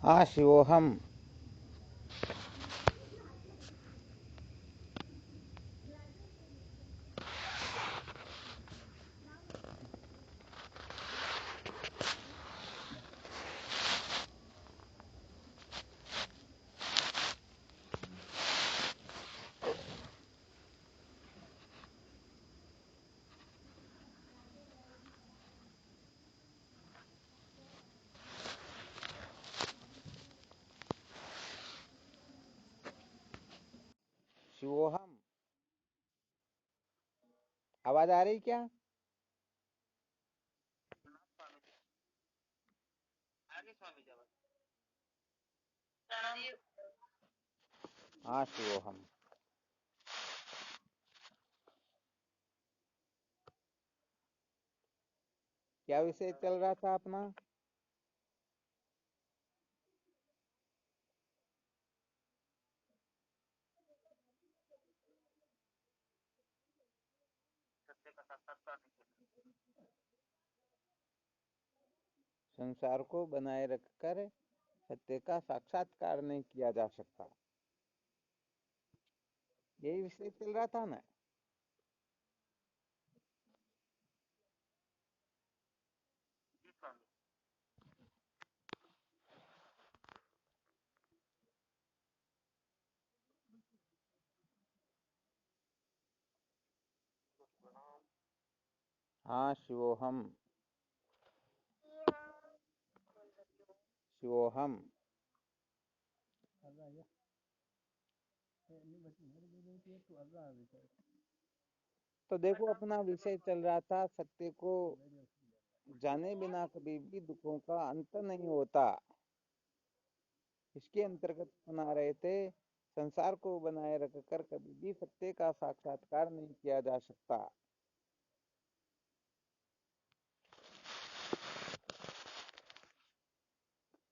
हाँ शिवोहम। शिवोहम। आवाज आ रही क्या? हाँ शिवोहम। क्या विषय चल रहा था अपना? संसार को बनाए रखकर सत्य का साक्षात्कार नहीं किया जा सकता, यही विषय चल रहा था ना। हाँ शिवोहम। शिवोहम। तो देखो, अपना विषय चल रहा था सत्य को जाने बिना कभी भी दुखों का अंत नहीं होता। इसके अंतर्गत बना रहे थे, संसार को बनाए रखकर कभी भी सत्य का साक्षात्कार नहीं किया जा सकता।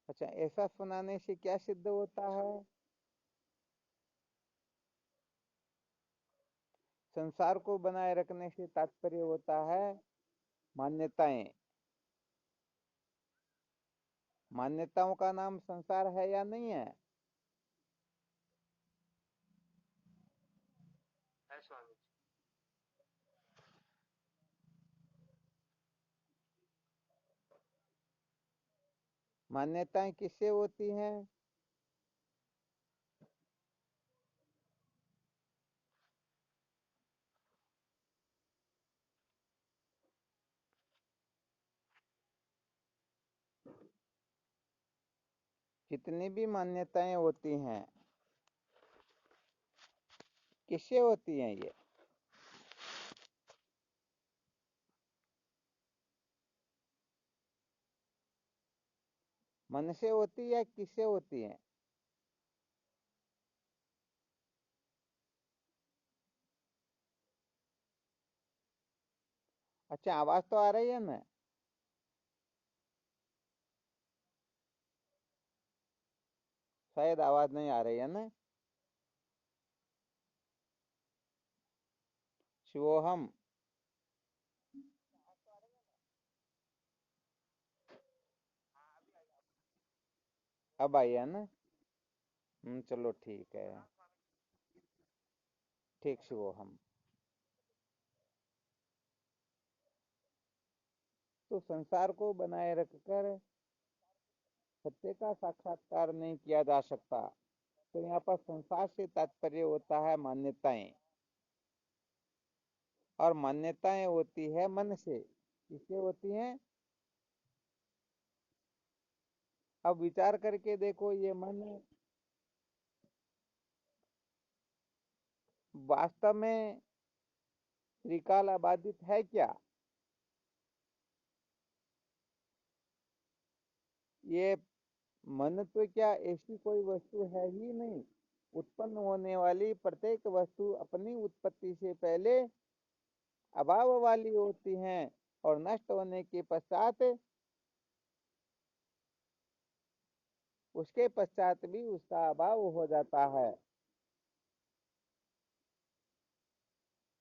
अच्छा, ऐसा सुनाने से क्या सिद्ध होता है? संसार को बनाए रखने से तात्पर्य होता है मान्यताएं। मान्यताओं का नाम संसार है या नहीं है? मान्यताएं किससे होती हैं? जितनी भी मान्यताएं होती हैं, किससे होती हैं ये? मन से होती है या किससे होती है? अच्छा, आवाज तो आ रही है ना? शायद आवाज नहीं आ रही है ना। शिवोहम। अब आई है ना? चलो ठीक है। ठीक शिवोहम। तो संसार को बनाए रखकर सत्य का साक्षात्कार नहीं किया जा सकता। तो यहाँ पर संसार से तात्पर्य होता है मान्यताएं, और मान्यताएं होती है मन से। किससे होती हैं? अब विचार करके देखो, ये मन वास्तव में त्रिकाल अबाधित है क्या? ये मन तो क्या ऐसी कोई वस्तु है ही नहीं। उत्पन्न होने वाली प्रत्येक वस्तु अपनी उत्पत्ति से पहले अभाव वाली होती हैं, और नष्ट होने के पश्चात उसके पश्चात भी उसका अभाव हो जाता है।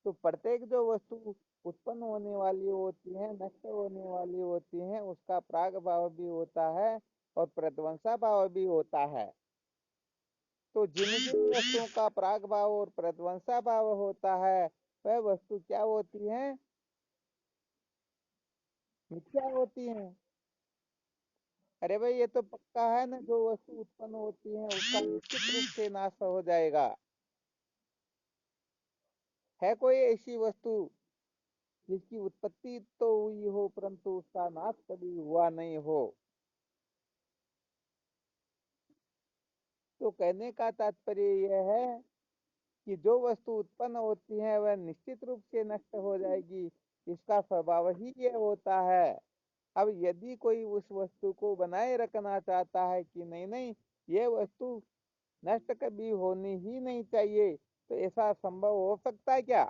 तो प्रत्येक जो वस्तु उत्पन्न होने वाली होती है, नष्ट होने वाली होती है, उसका प्राग भाव भी होता है, और प्रध्वंसा भाव भी होता है। तो जिन जिन वस्तुओं का प्राग भाव और प्रध्वंसा भाव होता है वह वस्तु क्या होती है? मिथ्या होती है। अरे भाई ये तो पक्का है ना, जो वस्तु उत्पन्न होती है उसका निश्चित रूप से नाश हो जाएगा। है कोई ऐसी वस्तु जिसकी उत्पत्ति तो हुई हो परंतु उसका नाश कभी हुआ नहीं हो? तो कहने का तात्पर्य यह है कि जो वस्तु उत्पन्न होती है वह निश्चित रूप से नष्ट हो जाएगी, इसका स्वभाव ही ये होता है। अब यदि कोई उस वस्तु को बनाए रखना चाहता है कि नहीं नहीं ये वस्तु नष्ट कभी होनी ही नहीं चाहिए, तो ऐसा संभव हो सकता है क्या?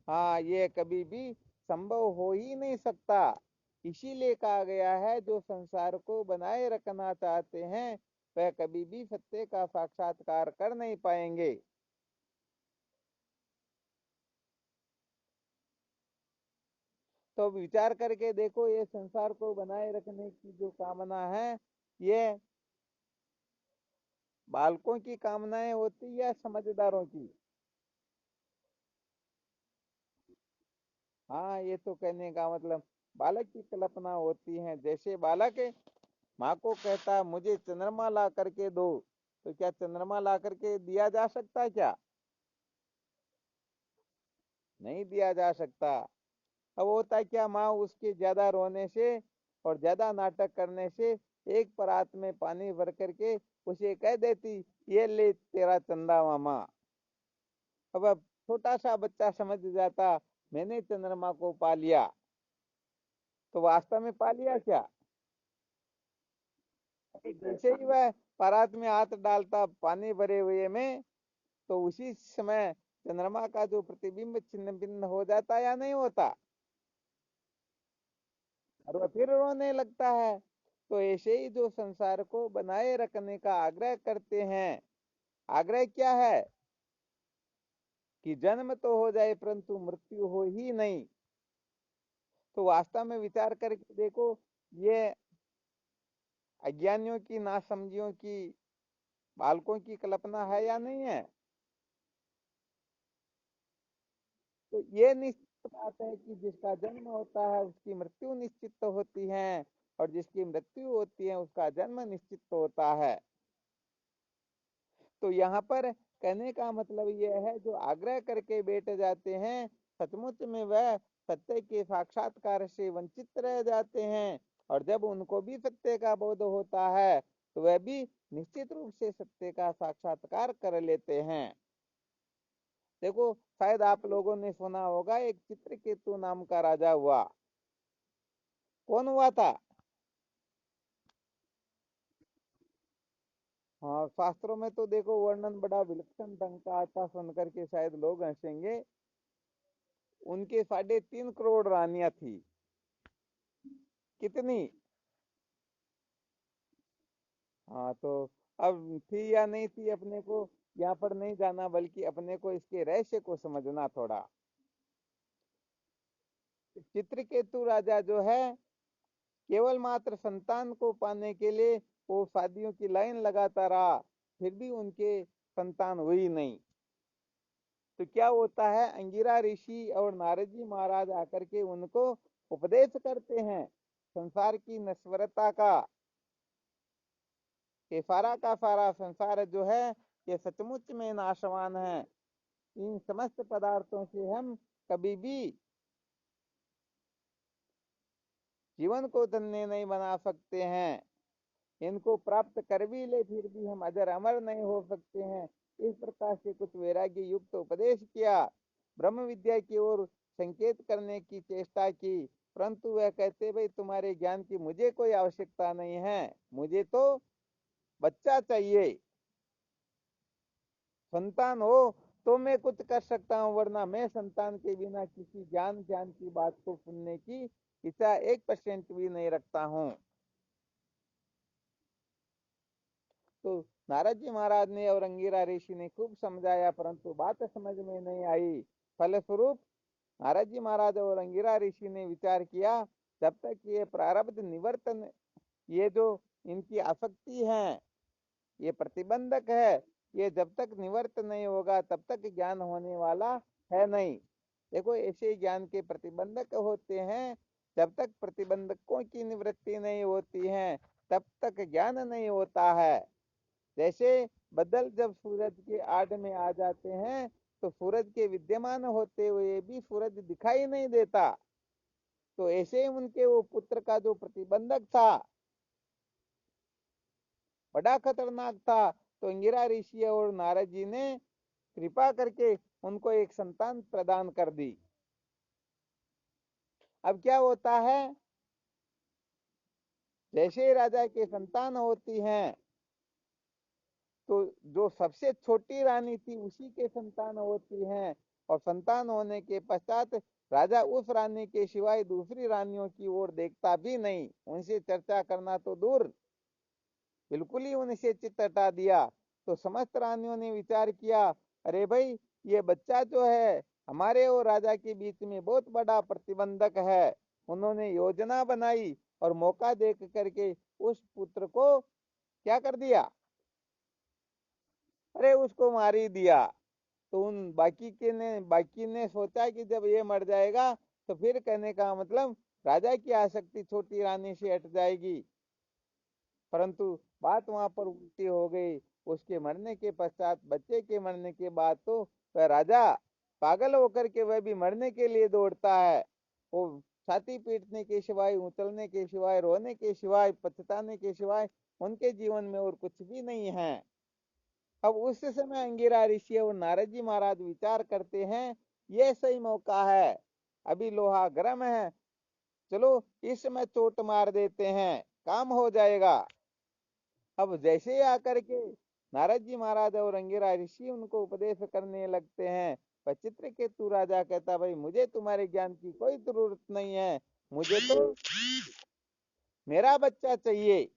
हाँ, ये कभी भी संभव हो ही नहीं सकता। इसीलिए कहा गया है जो संसार को बनाए रखना चाहते हैं वह कभी भी सत्य का साक्षात्कार कर नहीं पाएंगे। तो विचार करके देखो, ये संसार को बनाए रखने की जो कामना है ये बालकों की कामनाएं होती या समझदारों की? हाँ, ये तो कहने का मतलब बालक की कल्पना होती है। जैसे बालक माँ को कहता है मुझे चंद्रमा ला करके दो, तो क्या चंद्रमा ला करके दिया जा सकता है क्या? नहीं दिया जा सकता। अब होता है क्या, माँ उसके ज्यादा रोने से और ज्यादा नाटक करने से एक परात में पानी भर करके उसे कह देती ये ले तेरा चंदा मामा। अब छोटा सा बच्चा समझ जाता मैंने चंद्रमा को पा लिया। तो वास्तव में पा लिया क्या? जैसे ही वह परात में हाथ डालता पानी भरे हुए में, तो उसी समय चंद्रमा का जो प्रतिबिंब छिन्न भिन्न हो जाता या नहीं होता, और वह फिर रोने लगता है। तो ऐसे ही जो संसार को बनाए रखने का आग्रह करते हैं, आग्रह क्या है कि जन्म तो हो जाए परंतु मृत्यु हो ही नहीं। तो वास्तव में विचार करके देखो, ये अज्ञानियों की नासमझियों की बालकों की कल्पना है या नहीं है? तो ये निश्चित बात है कि जिसका जन्म होता है उसकी मृत्यु निश्चित तो होती है, और जिसकी मृत्यु होती है उसका जन्म निश्चित तो होता है। तो यहाँ पर कहने का मतलब यह है जो आग्रह करके बैठ जाते हैं सचमुच में वह सत्य के साक्षात्कार से वंचित रह जाते हैं, और जब उनको भी सत्य का बोध होता है तो वह भी निश्चित रूप से सत्य का साक्षात्कार कर लेते हैं। देखो, शायद आप लोगों ने सुना होगा एक चित्रकेतु नाम का राजा हुआ। कौन हुआ था? हाँ, शास्त्रों में तो देखो वर्णन बड़ा विलक्षण ढंग का आता, सुन करके शायद लोग हंसेंगे। उनके 3.5 करोड़ रानियां थी। कितनी? हाँ, तो अब थी या नहीं थी अपने को यहाँ पर नहीं जाना, बल्कि अपने को इसके रहस्य को समझना थोड़ा। चित्रकेतु राजा जो है केवल मात्र संतान को पाने के लिए वो शादियों की लाइन लगाता रहा, फिर भी उनके संतान हुई नहीं। तो क्या होता है, अंगिरा ऋषि और नारद जी महाराज आकर के उनको उपदेश करते हैं संसार की नश्वरता का, कि सारा का सारा संसार जो है ये सचमुच में नाशवान है। इन समस्त पदार्थों से हम कभी भी जीवन को धन्य नहीं बना सकते हैं। इनको प्राप्त कर भी ले फिर भी हम अजर अमर नहीं हो सकते हैं। इस प्रकार से कुछ वैराग्य युक्त उपदेश किया, ब्रह्म विद्या की ओर संकेत करने की चेष्टा की, परंतु वह कहते भाई तुम्हारे ज्ञान की मुझे कोई आवश्यकता नहीं है, मुझे तो बच्चा चाहिए, संतान हो तो मैं कुछ कर सकता हूँ, वरना मैं संतान के बिना किसी ज्ञान ज्ञान की बात को सुनने की इच्छा 1% भी नहीं रखता हूँ। तो नारद जी महाराज ने और अंगिरा ऋषि ने खूब समझाया परंतु बात समझ में नहीं आई। फलस्वरूप नारद जी महाराज और अंगिरा ऋषि ने विचार किया जब तक ये प्रारब्ध निवर्तन, ये जो इनकी आसक्ति है, ये प्रतिबंधक है, ये जब तक निवर्त नहीं होगा तब तक ज्ञान होने वाला है नहीं। देखो ऐसे ज्ञान के प्रतिबंधक होते हैं, जब तक प्रतिबंधकों की निवृत्ति नहीं होती है तब तक ज्ञान नहीं होता है। जैसे बदल जब सूरज के आड़ में आ जाते हैं तो सूरज के विद्यमान होते हुए भी सूरज दिखाई नहीं देता, तो ऐसे उनके वो पुत्र का जो प्रतिबंधक था बड़ा खतरनाक था, तो इंगिरा ऋषि और नारद जी ने कृपा करके उनको एक संतान प्रदान कर दी। अब क्या होता है, जैसे राजा के संतान होती हैं तो जो सबसे छोटी रानी थी उसी के संतान होती हैं, और संतान होने के पश्चात राजा उस रानी के सिवाय दूसरी रानियों की ओर देखता भी नहीं, उनसे चर्चा करना तो दूर, बिल्कुल ही उनसे चित्त हटा दिया। तो समस्त रानियों ने विचार किया, अरे भाई ये बच्चा जो है हमारे और राजा के बीच में बहुत बड़ा प्रतिबंधक है। उन्होंने योजना बनाई और मौका देख करके उस पुत्र को क्या कर दिया, अरे उसको मार ही दिया। तो उन बाकी ने सोचा कि जब ये मर जाएगा तो फिर कहने का मतलब राजा की आसक्ति छोटी रानी से हट जाएगी, परंतु बात वहां पर उल्टी हो गई। उसके मरने के पश्चात, बच्चे के मरने के बाद तो वह राजा पागल होकर के वह भी मरने के लिए दौड़ता है। वो छाती पीटने के सिवाय, उछलने के सिवाय, रोने के सिवाय, पछताने के सिवाय उनके जीवन में और कुछ भी नहीं है। अब उस समय अंगिरा ऋषि और नारद जी महाराज विचार करते हैं, ये सही मौका है, अभी लोहा गर्म है, चलो इस समय चोट मार देते हैं, काम हो जाएगा। अब जैसे ही आकर के नारद जी महाराज और अंगिरा ऋषि उनको उपदेश करने लगते हैं, पर चित्रकेतु राजा कहता, भाई मुझे तुम्हारे ज्ञान की कोई जरूरत नहीं है, मुझे तो मेरा बच्चा चाहिए।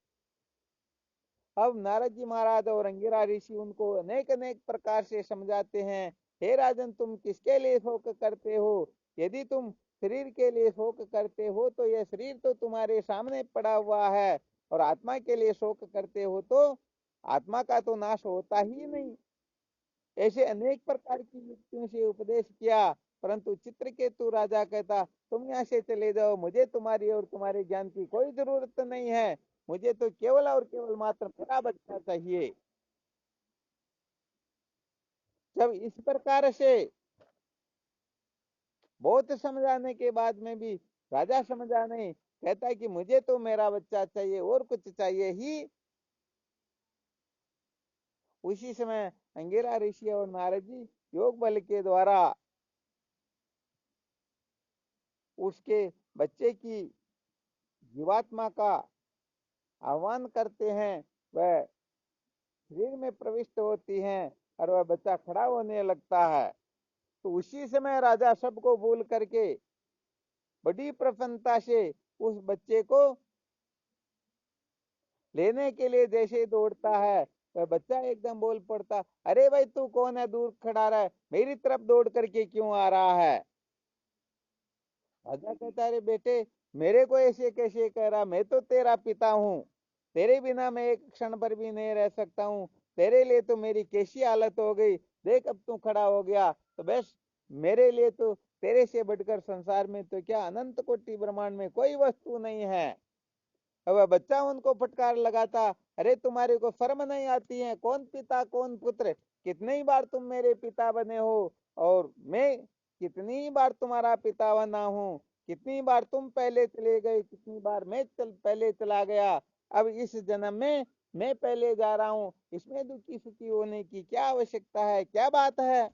अब नारद जी महाराज और अंगिरा ऋषि उनको अनेक अनेक प्रकार से समझाते हैं, हे राजन तुम किसके लिए शोक करते हो, यदि तुम शरीर के लिए शोक करते हो तो यह शरीर तो तुम्हारे सामने पड़ा हुआ है, और आत्मा के लिए शोक करते हो तो आत्मा का तो नाश होता ही नहीं। ऐसे अनेक प्रकार की युक्तियों से उपदेश किया, परंतु चित्रकेतु राजा कहता, तुम यहाँ से चले जाओ, मुझे तुम्हारी और तुम्हारे ज्ञान की कोई जरूरत नहीं है, मुझे तो केवल और केवल मात्र मेरा बच्चा चाहिए। जब इस प्रकार से बहुत समझाने के बाद में भी राजा समझा नहीं, कहता है कि मुझे तो मेरा बच्चा चाहिए और कुछ चाहिए ही। उसी समय अंगिरा ऋषि और नारद जी योग बल के द्वारा उसके बच्चे की जीवात्मा का आह्वान करते हैं, वह शरीर में प्रविष्ट होती हैं और वह बच्चा खड़ा होने लगता है। तो उसी समय राजा सबको भूल करके बड़ी प्रसन्नता से उस बच्चे को लेने के लिए जैसे ही दौड़ता है, वह बच्चा एकदम बोल पड़ता, अरे भाई तू कौन है, दूर खड़ा रहा है, मेरी तरफ दौड़ करके क्यों आ रहा है। राजा कहता, अरे बेटे मेरे को ऐसे कैसे कह रहा, मैं तो तेरा पिता हूँ, तेरे बिना मैं एक क्षण पर भी नहीं रह सकता हूँ, तेरे लिए तो मेरी कैसी हालत हो गई, देख अब तू खड़ा हो गया तो बस, मेरे लिए तो तेरे से बढ़कर संसार में तो क्या अनंत कोटि ब्रह्मांड में कोई वस्तु नहीं है। अब वह बच्चा उनको फटकार लगाता, अरे तुम्हारे को शर्म नहीं आती है, कौन पिता कौन पुत्र, कितनी बार तुम मेरे पिता बने हो, और मैं कितनी बार तुम्हारा पिता बना हूँ, कितनी बार तुम पहले चले गए, कितनी बार मैं पहले चला गया, अब इस जन्म में मैं पहले जा रहा हूँ, इसमें दुखी सुखी होने की क्या आवश्यकता है, क्या बात है।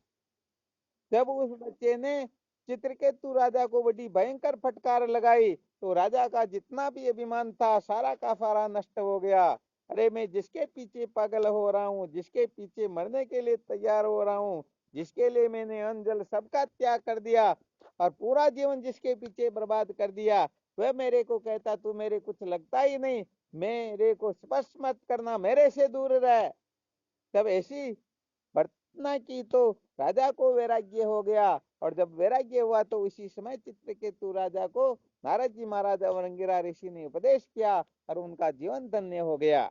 जब उस बच्चे ने चित्रकेतु राजा को बड़ी भयंकर फटकार लगाई तो राजा का जितना भी अभिमान था सारा का सारा नष्ट हो गया। अरे मैं जिसके पीछे पागल हो रहा हूँ, जिसके पीछे मरने के लिए तैयार हो रहा हूँ, जिसके लिए मैंने अन्न जल सबका त्याग कर दिया और पूरा जीवन जिसके पीछे बर्बाद कर दिया, वह मेरे को कहता तू मेरे कुछ लगता ही नहीं, मेरे को स्पर्श मत करना, मेरे से दूर रह। तब ऐसी इतना की तो राजा को वैराग्य हो गया। और जब वैराग्य हुआ तो उसी समय चित्रकेतु राजा को नारद जी महाराज और अंगिरा ऋषि ने उपदेश किया और उनका जीवन धन्य हो गया।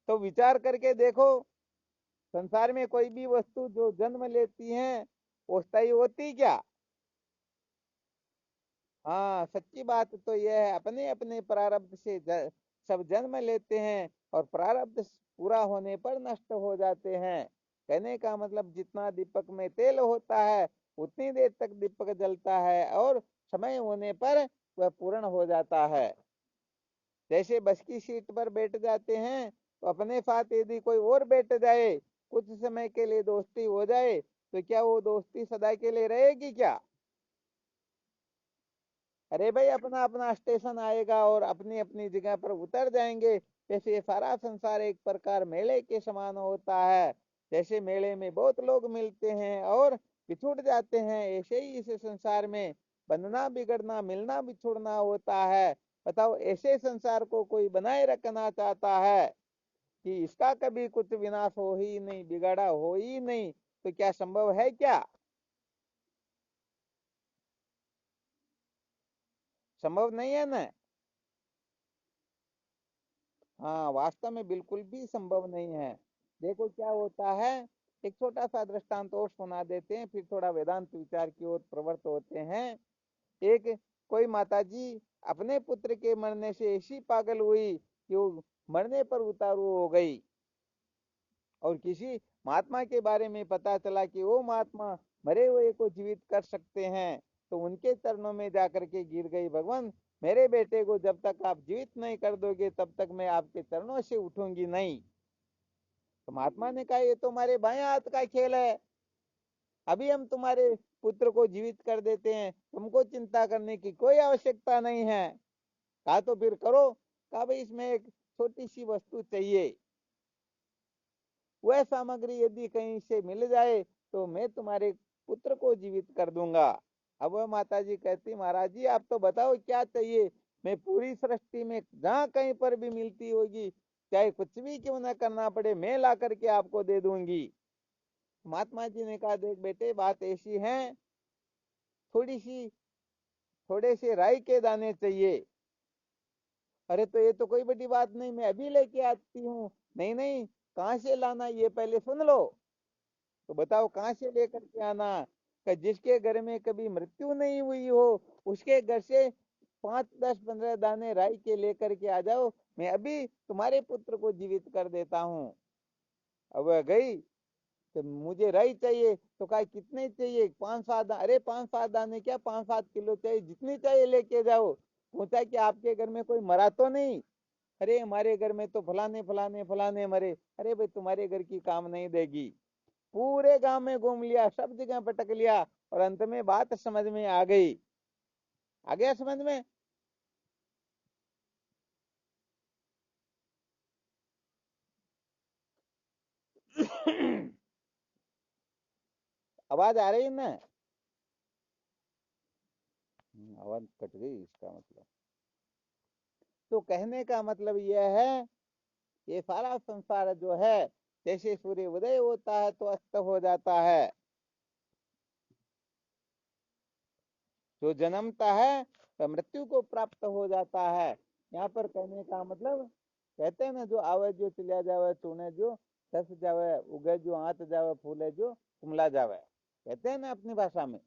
तो विचार करके देखो, संसार में कोई भी वस्तु जो जन्म लेती है वो स्थायी होती क्या? हाँ, सच्ची बात तो यह है, अपने अपने प्रारब्ध से सब जन्म लेते हैं और प्रारब्ध पूरा होने पर नष्ट हो जाते हैं। कहने का मतलब जितना दीपक में तेल होता है उतनी देर तक दीपक जलता है और समय होने पर वह पूर्ण हो जाता है। जैसे बस की सीट पर बैठ जाते हैं तो अपने साथ यदि कोई और बैठ जाए, कुछ समय के लिए दोस्ती हो जाए, तो क्या वो दोस्ती सदा के लिए रहेगी क्या? अरे भाई, अपना अपना स्टेशन आएगा और अपनी अपनी जगह पर उतर जाएंगे। जैसे ये सारा संसार एक प्रकार मेले के समान होता है। जैसे मेले में बहुत लोग मिलते हैं और बिछुड़ जाते हैं, ऐसे ही इस संसार में बनना बिगड़ना मिलना बिछुड़ना होता है। बताओ, ऐसे संसार को कोई बनाए रखना चाहता है कि इसका कभी कुछ विनाश हो ही नहीं, बिगड़ा हो ही नहीं, तो क्या संभव है क्या? संभव नहीं है ना। हाँ, वास्तव में बिल्कुल भी संभव नहीं है। देखो क्या होता है, एक छोटा सा दृष्टांत और सुना देते हैं, फिर थोड़ा वेदांत विचार की ओर प्रवृत्त होते हैं। एक कोई माताजी अपने पुत्र के मरने से ऐसी पागल हुई कि वो मरने पर उतारू हो गई। और किसी महात्मा के बारे में पता चला कि वो महात्मा मरे हुए को जीवित कर सकते हैं, तो उनके चरणों में जाकर के गिर गई, भगवान मेरे बेटे को जब तक आप जीवित नहीं कर दोगे तब तक मैं आपके चरणों से उठूंगी नहीं। तो महात्मा ने कहा, ये तो हमारे बाएं हाथ का खेल है, अभी हम तुम्हारे पुत्र को जीवित कर देते हैं, तुमको चिंता करने की कोई आवश्यकता नहीं है। कहा तो फिर करो। कहा भाई, इसमें एक छोटी सी वस्तु चाहिए, वह सामग्री यदि कहीं से मिल जाए तो मैं तुम्हारे पुत्र को जीवित कर दूंगा। अब वह माता जी कहती, महाराज जी आप तो बताओ क्या चाहिए, मैं पूरी सृष्टि में जहाँ कहीं पर भी मिलती होगी, चाहे कुछ भी क्यों ना करना पड़े, मैं ला करके आपको दे दूंगी। महात्मा जी ने कहा, देख बेटे, बात ऐसी है, थोड़ी सी थोड़े से राई के दाने चाहिए। अरे तो ये तो कोई बड़ी बात नहीं, मैं अभी लेके आती हूँ। नहीं नहीं, कहाँ से लाना ये पहले सुन लो। तो बताओ कहाँ से लेकर के आना? कि जिसके घर में कभी मृत्यु नहीं हुई हो उसके घर से 5 10 15 दाने राई के लेकर के आ जाओ, मैं अभी तुम्हारे पुत्र को जीवित कर देता हूँ। अब वह गई, तो मुझे राई चाहिए, तो कहा कितने चाहिए? 5 7 अरे 5 7 दाने क्या, 5 7 किलो चाहिए, जितनी चाहिए लेके जाओ। पूछा कि आपके घर में कोई मरा तो नहीं? अरे हमारे घर में तो फलाने फलाने फलाने मरे। अरे भाई, तुम्हारे घर की काम नहीं देगी। पूरे गांव में घूम लिया, सब जगह भटक लिया, और अंत में बात समझ में आ गई। आ गया समझ में? आवाज आ रही है ना? आवाज कट गई इसका मतलब। तो कहने का मतलब यह है, ये सारा संसार जो है, जैसे सूर्य उदय होता है तो अस्त हो जाता है, जो जन्मता है तो मृत्यु को प्राप्त हो जाता है। यहाँ पर कहने का मतलब, कहते हैं ना, जो आवे जो चलिया जावे, तूने जो धस जावे, उगे जो हाथ जावे, फूले जो कुमला जावे, कहते हैं ना अपनी भाषा में।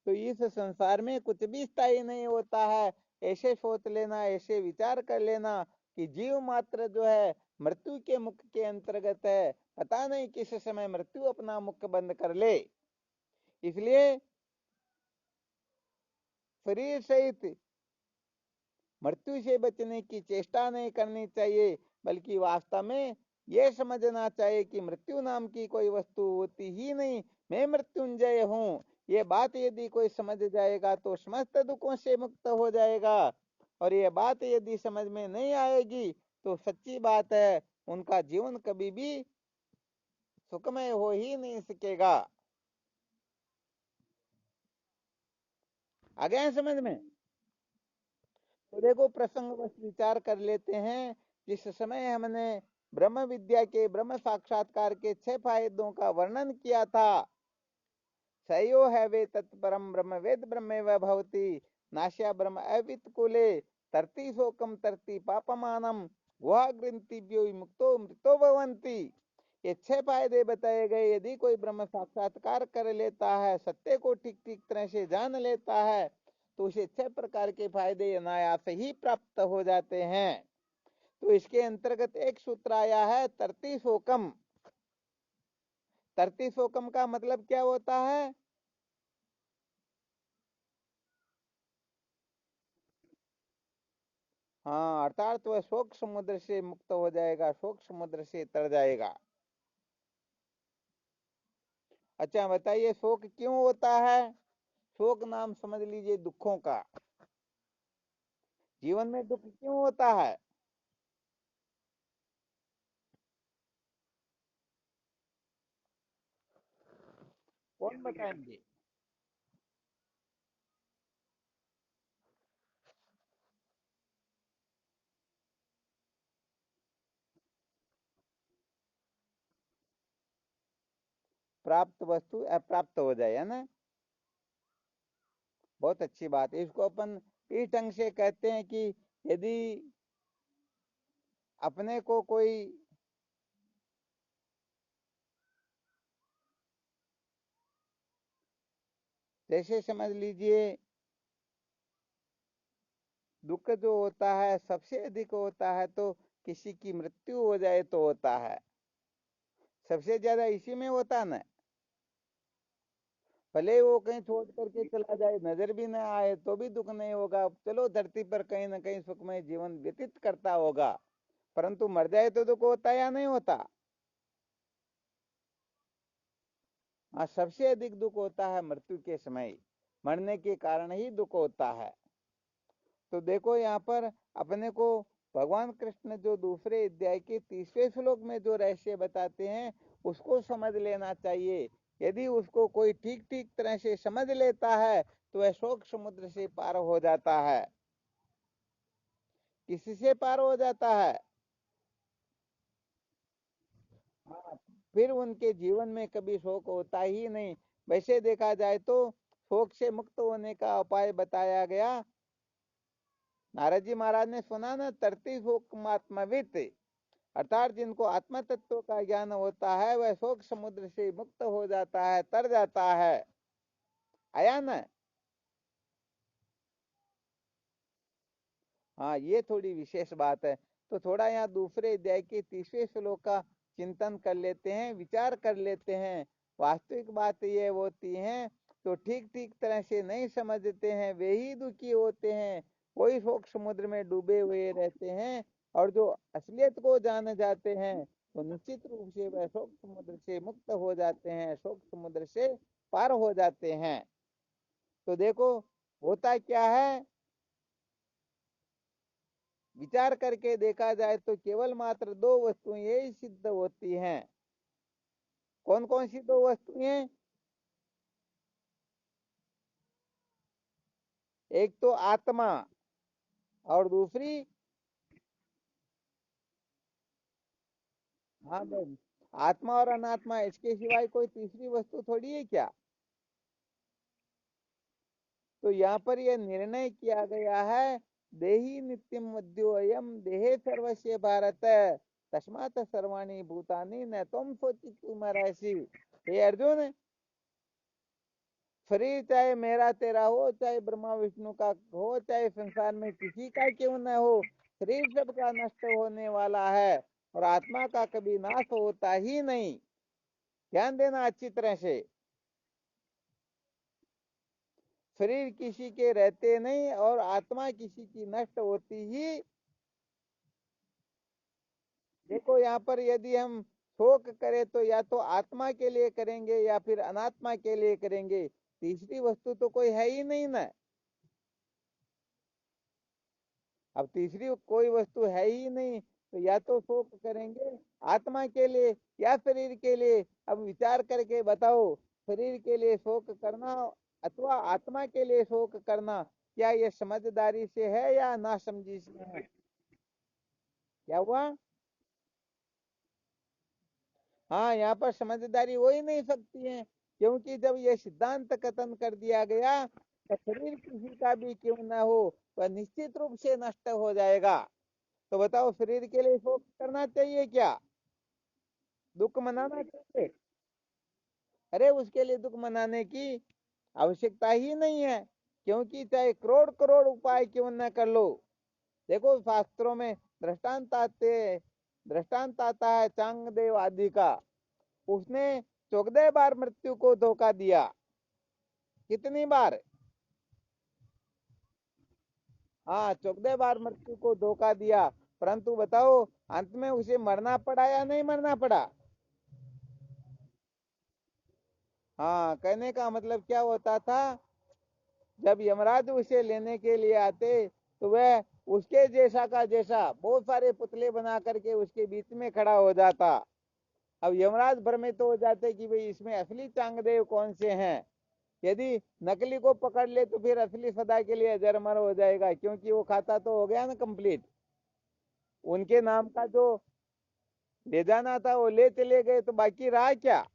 तो इस संसार में कुछ भी स्थायी नहीं होता है। ऐसे सोच लेना, ऐसे विचार कर लेना कि जीव मात्र जो है मृत्यु के मुख के अंतर्गत है, पता नहीं किस समय मृत्यु अपना मुख बंद कर ले। इसलिए शरीर सहित मृत्यु से बचने की चेष्टा नहीं करनी चाहिए, बल्कि वास्तव में यह समझना चाहिए कि मृत्यु नाम की कोई वस्तु होती ही नहीं, मैं मृत्युंजय हूँ। ये बात यदि कोई समझ जाएगा तो समस्त दुखों से मुक्त हो जाएगा। और ये बात यदि समझ में नहीं आएगी तो सच्ची बात है, उनका जीवन कभी भी सुखमय हो ही नहीं सकेगा। आ गया है समझ में? तो देखो, प्रसंग बस विचार कर लेते हैं। जिस समय हमने ब्रह्म विद्या के ब्रह्म साक्षात्कार के 6 फायदों का वर्णन किया था। सयो है वे तत्परम ब्रह्म वेद ब्रह्म भवती नाश्या ब्रह्म अवित कुले तरती शोकम तरती पापमानम वह ग्रंथिभ्यो मुक्तो मृतो भवंती। ये 6 फायदे बताए गए। यदि कोई ब्रह्म साक्षात्कार कर लेता है, सत्य को ठीक ठीक तरह से जान लेता है, तो उसे 6 प्रकार के फायदे अनायास ही प्राप्त हो जाते हैं। तो इसके अंतर्गत एक सूत्र आया है तरती शोकम। तरती शोकम का मतलब क्या होता है? हाँ, अर्थात वह शोक समुद्र से मुक्त हो जाएगा, शोक समुद्र से तर जाएगा। अच्छा बताइए, शोक क्यों होता है? शोक नाम समझ लीजिए दुखों का। जीवन में दुख क्यों होता है? कौन बताएंगे? प्राप्त वस्तु अप्राप्त हो जाए, है ना। बहुत अच्छी बात है। इसको अपन इस ढंग से कहते हैं कि यदि अपने को कोई, जैसे समझ लीजिए, दुख जो होता है सबसे अधिक होता है तो किसी की मृत्यु हो जाए तो होता है। सबसे ज्यादा इसी में होता है ना। भले वो कहीं छोड़ करके चला जाए, नजर भी ना आए तो भी दुख नहीं होगा, चलो धरती पर कहीं ना कहीं सुखमय जीवन व्यतीत करता होगा। परंतु मर जाए तो दुख होता या नहीं होता? हाँ, सबसे अधिक दुख होता है मृत्यु के समय। मरने के कारण ही दुख होता है। तो देखो यहाँ पर अपने को भगवान कृष्ण जो दूसरे अध्याय के 30वें श्लोक में जो रहस्य बताते हैं, उसको समझ लेना चाहिए। यदि उसको कोई ठीक ठीक तरह से समझ लेता है तो वह शोक समुद्र से पार हो जाता है। किसी से पार हो जाता है? हाँ, फिर उनके जीवन में कभी शोक होता ही नहीं। वैसे देखा जाए तो शोक से मुक्त होने का उपाय बताया गया। नारद जी महाराज ने सुना ना, तरती शोकमात्मवित, अर्थात जिनको आत्म तत्व का ज्ञान होता है वह शोक समुद्र से मुक्त हो जाता है, तर जाता है। आया ना। हाँ, ये थोड़ी विशेष बात है। तो थोड़ा यहाँ दूसरे अध्याय के 30वें श्लोक का चिंतन कर लेते हैं, विचार कर लेते हैं। वास्तविक बात ये होती है, तो ठीक ठीक तरह से नहीं समझते हैं वे ही दुखी होते हैं। कोई शोक समुद्र में डूबे हुए रहते हैं, और जो असलियत को जान जाते हैं तो निश्चित रूप से वह शोक समुद्र से मुक्त हो जाते हैं, शोक समुद्र से पार हो जाते हैं। तो देखो, होता क्या है, विचार करके देखा जाए तो केवल मात्र दो वस्तुएं यही सिद्ध होती हैं। कौन कौन सी दो वस्तुएं? एक तो आत्मा, और दूसरी, हाँ भाई, आत्मा और अनात्मा, इसके सिवाय कोई तीसरी वस्तु थोड़ी है क्या? तो यहाँ पर यह निर्णय किया गया है, देही नित्यम मध्योयम देहे सर्वस्य भारत तस्मात् सर्वाणि भूतानि न तुम सोचितुम अर्हसि। हे अर्जुन, शरीर चाहे मेरा तेरा हो, चाहे ब्रह्मा विष्णु का हो, चाहे संसार में किसी का क्यों न हो, शरीर सबका नष्ट होने वाला है और आत्मा का कभी नाश होता ही नहीं। ध्यान देना अच्छी तरह से। शरीर किसी के रहते नहीं और आत्मा किसी की नष्ट होती ही। देखो यहाँ पर यदि हम शोक करें तो या तो आत्मा के लिए करेंगे या फिर अनात्मा के लिए करेंगे। तीसरी वस्तु तो कोई है ही नहीं ना। अब तीसरी कोई वस्तु है ही नहीं, तो या तो शोक करेंगे आत्मा के लिए या शरीर के लिए। अब विचार करके बताओ, शरीर के लिए शोक करना अथवा आत्मा के लिए शोक करना, क्या ये समझदारी से है या नासमझी से है? क्या हुआ? हाँ, यहाँ पर समझदारी हो ही नहीं सकती है, क्योंकि जब ये सिद्धांत कथन कर दिया गया तो शरीर किसी का भी क्यों ना हो वह निश्चित रूप से नष्ट हो जाएगा। तो बताओ, शरीर के लिए शोक करना चाहिए क्या? दुख मनाना चाहिए? अरे, उसके लिए दुख मनाने की आवश्यकता ही नहीं है, क्योंकि चाहे करोड़ करोड़ उपाय क्यों न कर लो। देखो, शास्त्रों में दृष्टांत आता है चांगदेव आदि का। उसने 14 बार मृत्यु को धोखा दिया। कितनी बार? हाँ, 14 बार मृत्यु को धोखा दिया, परंतु बताओ, अंत में उसे मरना पड़ा या नहीं मरना पड़ा? हाँ, कहने का मतलब क्या होता था, जब यमराज उसे लेने के लिए आते तो वह उसके जैसा का जैसा बहुत सारे पुतले बना करके उसके बीच में खड़ा हो जाता। अब यमराज भ्रमित तो हो जाते कि भाई इसमें असली चांगदेव कौन से हैं। यदि नकली को पकड़ ले तो फिर असली सदा के लिए अजर अमर हो जाएगा, क्योंकि वो खाता तो हो गया ना कंप्लीट। उनके नाम का जो ले जाना था वो ले चले गए, तो बाकी रहा क्या?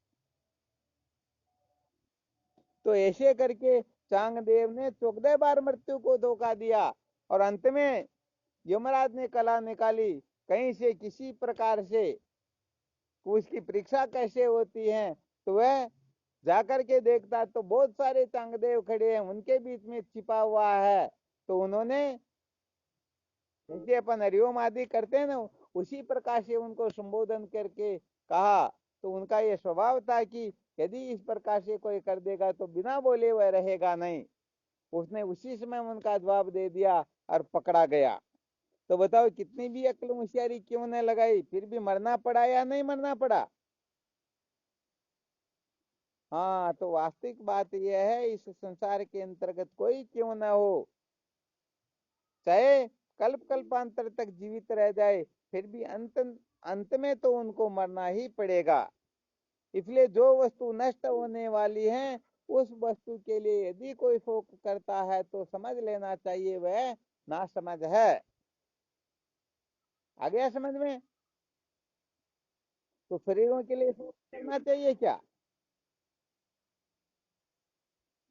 तो ऐसे करके चांगदेव ने 14 बार मृत्यु को धोखा दिया, और अंत में यमराज ने कला निकाली कहीं से किसी प्रकार से उसकी परीक्षा कैसे होती है। तो वह जाकर के देखता तो बहुत सारे चांगदेव खड़े हैं, उनके बीच में छिपा हुआ है। तो उन्होंने जैसे अपन हरिओम आदि करते हैं ना, उसी प्रकार से उनको संबोधन करके कहा। तो उनका ये स्वभाव था कि यदि इस प्रकार से कोई कर देगा तो बिना बोले वह रहेगा नहीं। उसने उसी समय उनका जवाब दे दिया और पकड़ा गया। तो बताओ, कितनी भी अक्ल होशियारी क्यों न लगाई, फिर भी मरना पड़ा या नहीं मरना पड़ा? हाँ, तो वास्तविक बात यह है, इस संसार के अंतर्गत कोई क्यों ना हो, चाहे कल्प कल्पांतर तक जीवित रह जाए, फिर भी अंत अंत में तो उनको मरना ही पड़ेगा। इसलिए जो वस्तु नष्ट होने वाली है, उस वस्तु के लिए यदि कोई शोक करता है तो समझ लेना चाहिए वह ना समझ है। आ गया समझ में? तो शरीरों के लिए शोक करना चाहिए क्या?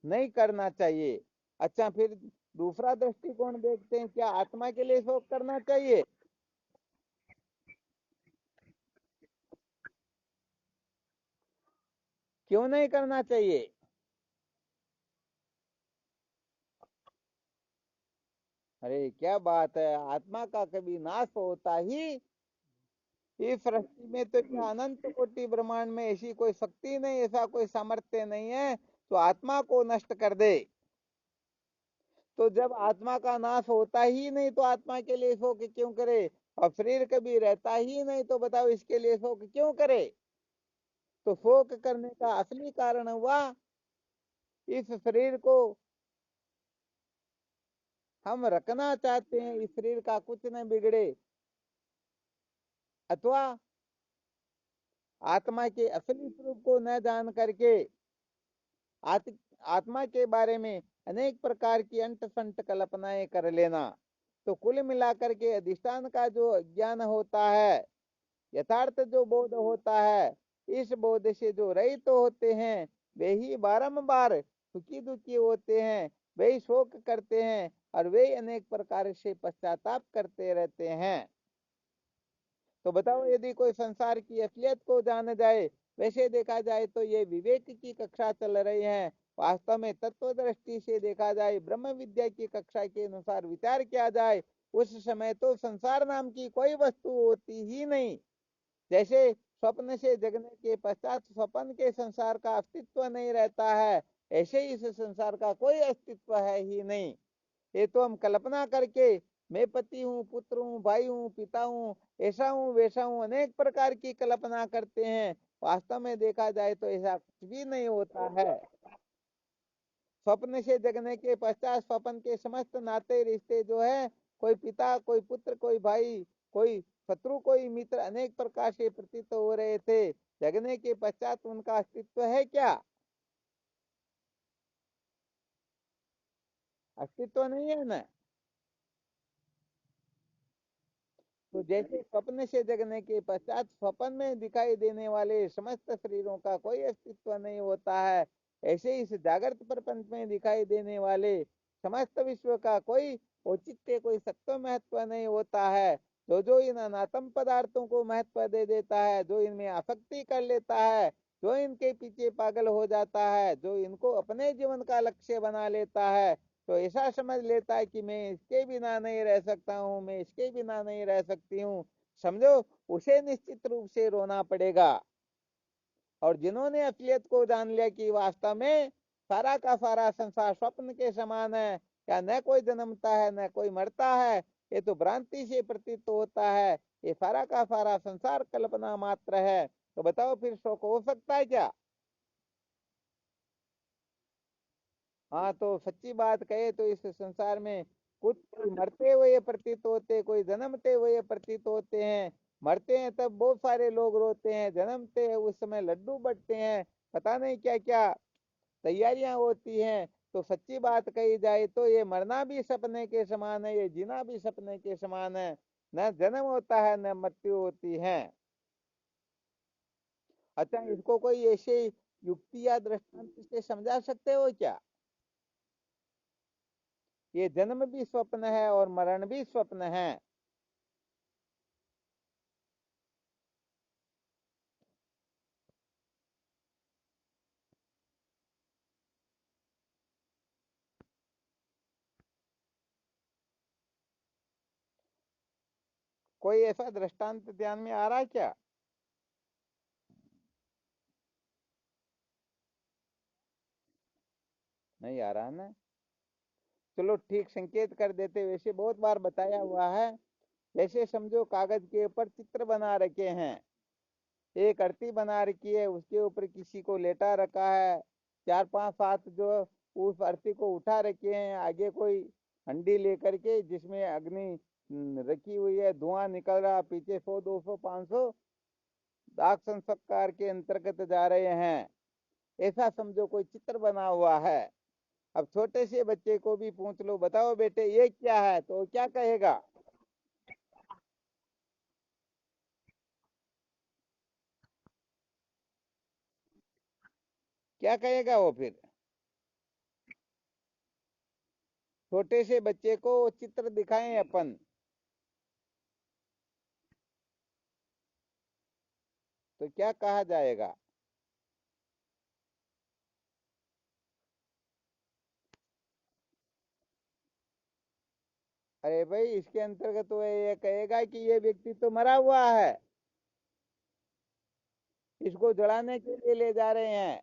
नहीं करना चाहिए। अच्छा, फिर दूसरा दृष्टिकोण देखते हैं, क्या आत्मा के लिए शोक करना चाहिए? क्यों नहीं करना चाहिए? अरे, क्या बात है, आत्मा का कभी नाश होता ही इस सृष्टि में तो क्या अनंत कोटि ब्रह्मांड में ऐसी कोई शक्ति नहीं, ऐसा कोई सामर्थ्य नहीं है तो आत्मा को नष्ट कर दे। तो जब आत्मा का नाश होता ही नहीं तो आत्मा के लिए शोक क्यों करे? और शरीर कभी रहता ही नहीं तो बताओ इसके लिए शोक क्यों करे? तो शोक करने का असली कारण हुआ, इस शरीर को हम रखना चाहते हैं, इस शरीर का कुछ न बिगड़े, अथवा आत्मा के असली स्वरूप को न जान करके आत, आत्मा के बारे में अनेक प्रकार की अंट संट कल्पनाएं कर लेना। तो कुल मिलाकर के अधिष्ठान का जो ज्ञान होता है, यथार्थ जो बोध होता है, इस बोध से जो रहित तो होते हैं, वे ही बारंबार सुखी दुखी होते हैं, वे ही शोक करते हैं, और वे अनेक प्रकार से पश्चाताप करते रहते हैं। तो बताओ, यदि कोई संसार की असलियत को जान जाए, वैसे देखा जाए तो ये विवेक की कक्षा चल रही है। वास्तव में तत्व दृष्टि से देखा जाए, ब्रह्म विद्या की कक्षा के अनुसार विचार किया जाए, उस समय तो संसार नाम की कोई वस्तु होती ही नहीं। जैसे स्वप्न से जगने के पश्चात स्वप्न के संसार का अस्तित्व नहीं रहता है, ऐसे ही इस संसार का कोई अस्तित्व है ही नहीं। ये तो हम कल्पना करके, मैं पति हूँ, पुत्र हूँ, भाई हूँ, पिता हूँ, ऐसा हूँ वैसा हूँ, अनेक प्रकार की कल्पना करते हैं। वास्तव में देखा जाए तो ऐसा कुछ भी नहीं होता है। स्वप्न से जगने के पश्चात स्वप्न के समस्त नाते रिश्ते जो है, कोई पिता, कोई पुत्र, कोई भाई, कोई शत्रु, कोई मित्र, अनेक प्रकार से प्रतीत हो रहे थे। जगने के पश्चात उनका अस्तित्व है क्या? अस्तित्व नहीं है ना। तो जैसे स्वप्न से जगने के पश्चात स्वप्न में दिखाई देने वाले समस्त शरीरों का कोई अस्तित्व नहीं होता है, ऐसे ही इस जागृत प्रपंच में दिखाई देने वाले समस्त विश्व का कोई औचित्य, कोई सत्व महत्व नहीं होता है। जो जो इन अनात्म पदार्थों को महत्व दे देता है, जो इनमें आसक्ति कर लेता है, जो इनके पीछे पागल हो जाता है, जो इनको अपने जीवन का लक्ष्य बना लेता है, तो ऐसा समझ लेता है कि मैं इसके बिना नहीं रह सकता हूँ, मैं इसके बिना नहीं रह सकती हूँ, समझो, उसे निश्चित रूप से रोना पड़ेगा। और जिन्होंने असलियत को जान लिया कि वास्तव में सारा का सारा संसार स्वप्न के समान है, या न कोई जन्मता है न कोई मरता है, ये तो भ्रांति से प्रतीत तो होता है, ये सारा का सारा संसार कल्पना मात्र है, तो बताओ फिर शोक हो सकता है क्या? हाँ, तो सच्ची बात कहे तो इस संसार में कुछ कोई मरते हुए प्रतीत होते, कोई जन्मते हुए प्रतीत होते हैं। मरते हैं तब बहुत सारे लोग रोते हैं, जन्मते हैं उस समय लड्डू बटते हैं, पता नहीं क्या क्या तैयारियां होती हैं। तो सच्ची बात कही जाए तो ये मरना भी सपने के समान है, ये जीना भी सपने के समान है। न जन्म होता है न मृत्यु होती है। अच्छा, इसको कोई ऐसे युक्ति या दृष्टांत से समझा सकते हो क्या? ये जन्म भी स्वप्न है और मरण भी स्वप्न है। कोई ऐसा दृष्टांत ध्यान में आ रहा है क्या? नहीं आ रहा ना? चलो ठीक, संकेत कर देते, वैसे बहुत बार बताया हुआ है। जैसे समझो कागज के ऊपर चित्र बना रखे हैं, एक आरती बना रखी है, उसके ऊपर किसी को लेटा रखा है, चार पांच सात जो उस आरती को उठा रखे हैं, आगे कोई हंडी लेकर के जिसमें अग्नि रखी हुई है, धुआं निकल रहा, पीछे 100 200 500 दाग संस्कार के अंतर्गत जा रहे हैं, ऐसा समझो कोई चित्र बना हुआ है। अब छोटे से बच्चे को भी पूछ लो, बताओ बेटे ये क्या है, तो क्या कहेगा? क्या कहेगा वो फिर? छोटे से बच्चे को वो चित्र दिखाएं अपन, तो क्या कहा जाएगा? अरे भाई, इसके अंतर्गत वो ये कहेगा कि ये व्यक्ति तो मरा हुआ है, इसको जलाने के लिए ले जा रहे हैं।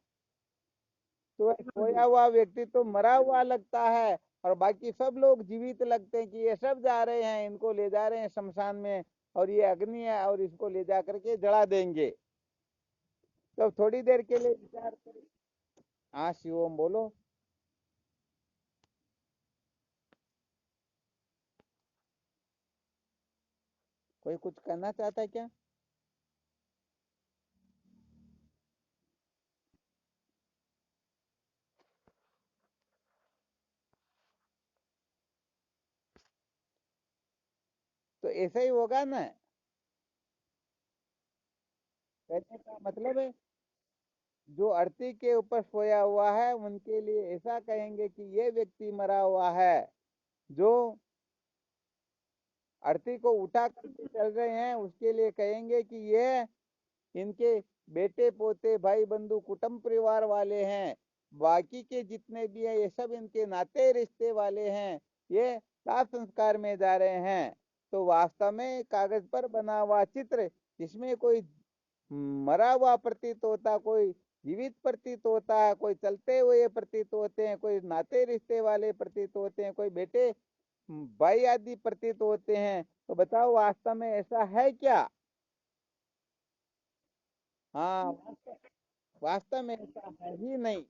तो सोया हुआ व्यक्ति तो मरा हुआ लगता है, और बाकी सब लोग जीवित लगते हैं कि ये सब जा रहे हैं, इनको ले जा रहे हैं शमशान में, और ये अग्नि है और इसको ले जा करके जला देंगे। तो थोड़ी देर के लिए विचार करें। हाँ शिवम बोलो। कोई कुछ कहना चाहता है क्या? तो ऐसा ही होगा ना? कहने का मतलब है, जो आरती के ऊपर सोया हुआ है उनके लिए ऐसा कहेंगे कि ये व्यक्ति मरा हुआ है। जो आरती को उठा करके चल रहे हैं उसके लिए कहेंगे कि ये इनके बेटे पोते भाई बंधु कुटुंब परिवार वाले हैं। बाकी के जितने भी हैं ये सब इनके नाते रिश्ते वाले हैं, ये दाह संस्कार में जा रहे हैं। तो वास्तव में कागज पर बना हुआ चित्र, जिसमें कोई मरा हुआ प्रतीत होता, कोई जीवित प्रतीत होता है, कोई चलते हुए प्रतीत होते हैं, कोई नाते रिश्ते वाले प्रतीत होते हैं, कोई बेटे भाई आदि प्रतीत होते हैं, तो बताओ वास्तव में ऐसा है क्या? हाँ, वास्तव में ऐसा है ही नहीं।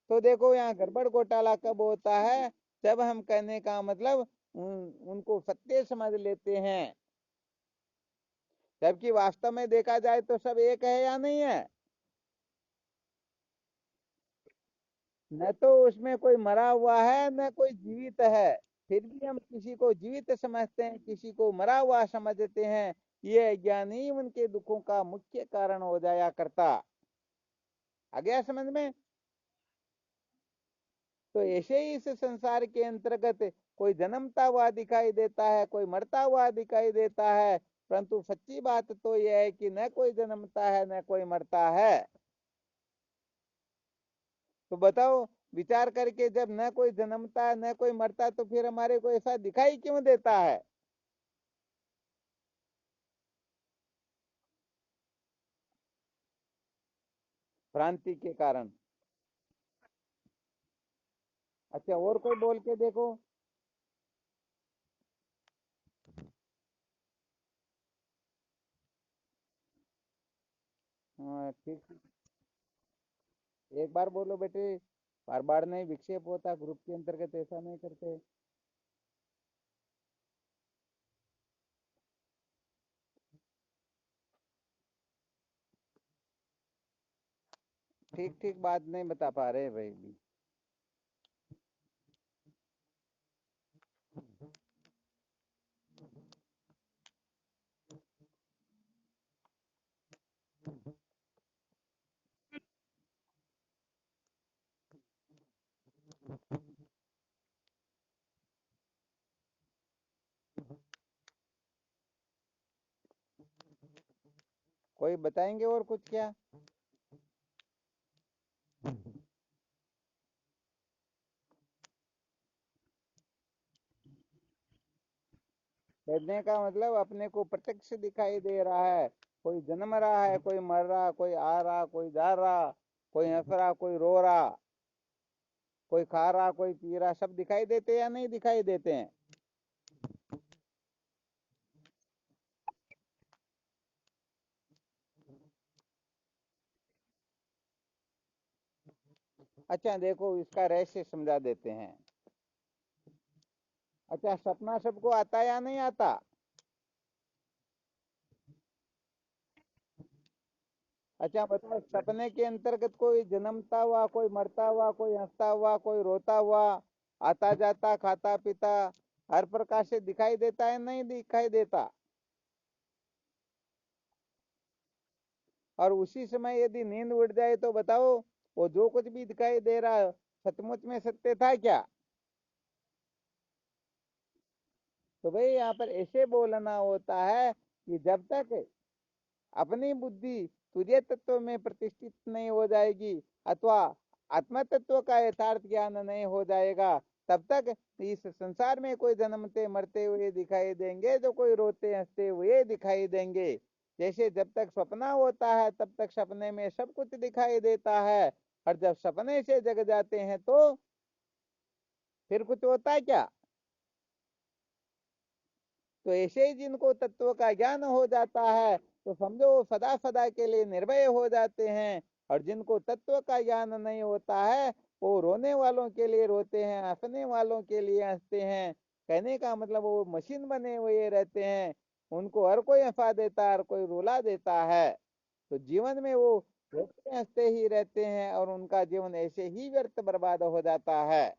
तो देखो यहाँ गड़बड़ घोटाला कब होता है, जब हम कहने का मतलब उनको सत्य समझ लेते हैं, जबकि वास्तव में देखा जाए तो सब एक है या नहीं है? न तो उसमें कोई मरा हुआ है न कोई जीवित है। फिर भी हम किसी को जीवित समझते हैं, किसी को मरा हुआ समझते हैं। ये अज्ञान ही उनके दुखों का मुख्य कारण हो जाया करता। आ गया समझ में? तो ऐसे ही इस संसार के अंतर्गत कोई जन्मता हुआ दिखाई देता है, कोई मरता हुआ दिखाई देता है, परंतु सच्ची बात तो यह है कि न कोई जन्मता है न कोई मरता है। तो बताओ, विचार करके, जब न कोई जन्मता न कोई मरता तो फिर हमारे को ऐसा दिखाई क्यों देता है? भ्रांति के कारण। अच्छा, और कोई बोल के देखो। हाँ ठीक। एक बार बोलो बेटे, बार बार नहीं, विक्षेप होता ग्रुप के अंतर्गत, ऐसा नहीं करते। ठीक ठीक बात नहीं बता पा रहे भाई भी। कोई बताएंगे और कुछ क्या? कहने का मतलब अपने को प्रत्यक्ष दिखाई दे रहा है। कोई जन्म रहा है, कोई मर रहा, कोई आ रहा, कोई जा रहा, कोई हंस रहा, कोई रो रहा, कोई खा रहा, कोई पी रहा, सब दिखाई देते हैं या नहीं दिखाई देते हैं? अच्छा देखो, इसका रहस्य समझा देते हैं। अच्छा, सपना सबको आता या नहीं आता? अच्छा बताओ, सपने के अंतर्गत कोई जन्मता हुआ, कोई मरता हुआ, कोई हंसता हुआ, कोई रोता हुआ, आता जाता, खाता पीता, हर प्रकार से दिखाई देता है नहीं दिखाई देता? और उसी समय यदि नींद उड़ जाए तो बताओ, वो जो कुछ भी दिखाई दे रहा है सचमुच में सत्य था क्या? तो भाई यहाँ पर ऐसे बोलना होता है कि जब तक अपनी बुद्धि तुझे तत्व में प्रतिष्ठित नहीं हो जाएगी, अथवा आत्म तत्व का यथार्थ ज्ञान नहीं हो जाएगा, तब तक इस संसार में कोई जन्मते मरते हुए दिखाई देंगे, जो कोई रोते हंसते हुए दिखाई देंगे। जैसे जब तक सपना होता है तब तक सपने में सब कुछ दिखाई देता है, और जब सपने से जग जाते हैं तो फिर कुछ होता है क्या? तो ऐसे ही जिनको तत्व का ज्ञान हो जाता है तो समझो वो सदा सदा के लिए निर्भय हो जाते हैं। और जिनको तत्व का ज्ञान नहीं होता है वो रोने वालों के लिए रोते हैं, हंसने वालों के लिए हंसते हैं। कहने का मतलब वो मशीन बने हुए रहते हैं, उनको हर कोई हंसा देता है, हर कोई रुला देता है। तो जीवन में वो रोते हंसते ही रहते हैं और उनका जीवन ऐसे ही व्यर्थ बर्बाद हो जाता है।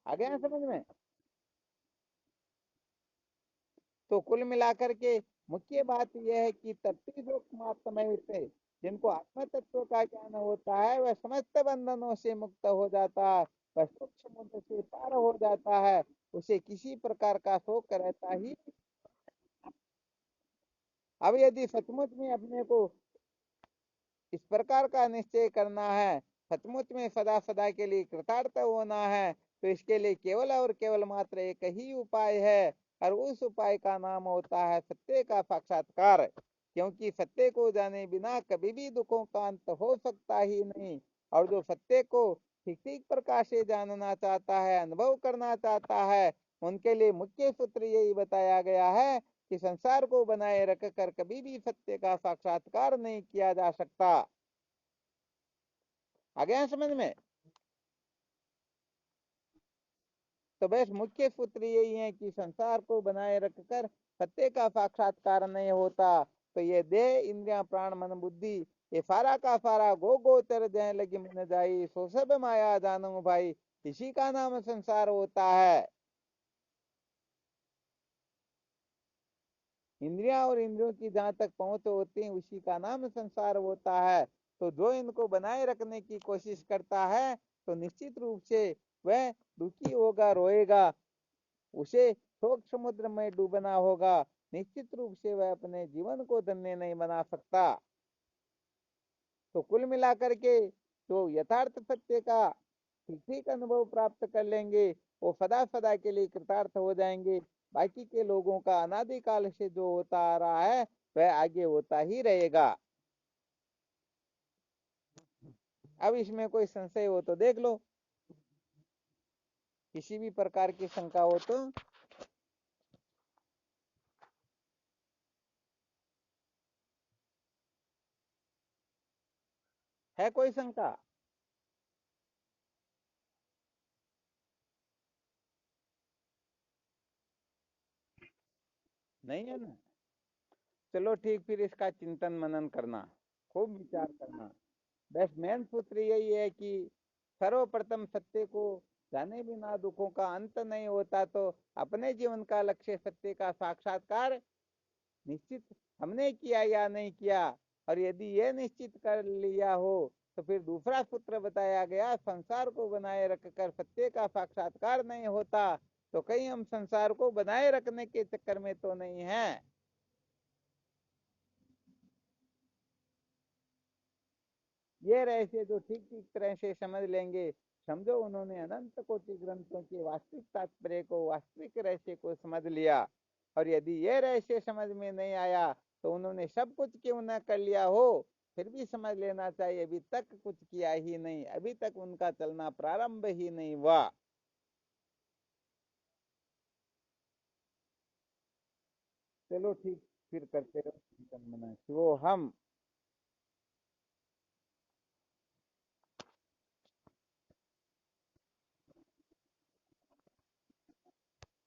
आ गया ना समझ में? तो कुल मिलाकर के मुख्य बात यह है कि तत्व से जिनको आत्म तत्व का ज्ञान होता है वह समस्त बंधनों से मुक्त हो जाता है, वह सुख समुद्र से पार हो जाता है। उसे किसी प्रकार का शोक रहता ही। अब यदि सचमुच में अपने को इस प्रकार का निश्चय करना है, सचमुच में सदा सदा के लिए कृतार्थ होना है, तो इसके लिए केवल और केवल मात्र एक ही उपाय है, और उस उपाय का नाम होता है सत्य का साक्षात्कार। क्योंकि सत्य को जाने बिना कभी भी दुखों का अंत हो सकता ही नहीं। और जो सत्य को ठीक ठीक प्रकार से जानना चाहता है, अनुभव करना चाहता है, उनके लिए मुख्य सूत्र यही बताया गया है कि संसार को बनाए रखकर कभी भी सत्य का साक्षात्कार नहीं किया जा सकता। आ गया समझ में? तो बस मुख्य सूत्र यही है कि संसार को बनाए रखकर सत्य का साक्षात्कार नहीं होता। तो ये देह इंद्रिया प्राण मन बुद्धि ये फारा का फारा गो गो तर दें लगी मन जाई, सो सब माया जानू भाई, इसी का नाम संसार होता है। इंद्रियां और इंद्रियों की जहां तक पहुंच होती है उसी का नाम संसार होता है। तो जो इनको बनाए रखने की कोशिश करता है तो निश्चित रूप से वह दुखी होगा, रोएगा, उसे शोक समुद्र में डूबना होगा। निश्चित रूप से वह अपने जीवन को धन्य नहीं बना सकता। तो कुल मिलाकर के जो यथार्थ सत्य का ठीक ठीक अनुभव प्राप्त कर लेंगे वो सदा सदा के लिए कृतार्थ हो जाएंगे। बाकी के लोगों का अनादिकाल से जो होता आ रहा है वह आगे होता ही रहेगा। अब इसमें कोई संशय हो तो देख लो, किसी भी प्रकार की शंका हो तो। है कोई शंका? नहीं है ना? चलो ठीक, फिर इसका चिंतन मनन करना, खूब विचार करना। बस मेन सूत्र यही है कि सर्वप्रथम सत्य को जाने बिना दुखों का अंत नहीं होता। तो अपने जीवन का लक्ष्य सत्य का साक्षात्कार निश्चित हमने किया या नहीं किया, और यदि ये निश्चित कर लिया हो तो फिर दूसरा सूत्र बताया गया, संसार को बनाए रखकर सत्य का साक्षात्कार नहीं होता तो कहीं हम संसार को बनाए रखने के चक्कर में तो नहीं है। ये रहस्य जो ठीक ठीक तरह से समझ लेंगे, समझो उन्होंने अनंत कोटि ग्रंथों के वास्तविक तात्पर्य को, वास्तविक रहस्य को समझ लिया। और यदि ये रहस्य समझ में नहीं आया तो उन्होंने सब कुछ क्यों ना कर लिया हो, फिर भी समझ लेना चाहिए अभी तक कुछ किया ही नहीं, अभी तक उनका चलना प्रारंभ ही नहीं हुआ। चलो ठीक, फिर करते रहो चिंतन मनन। वो हम।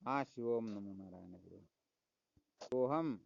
हाँ, शिवोम नमो नारायण। वो हम।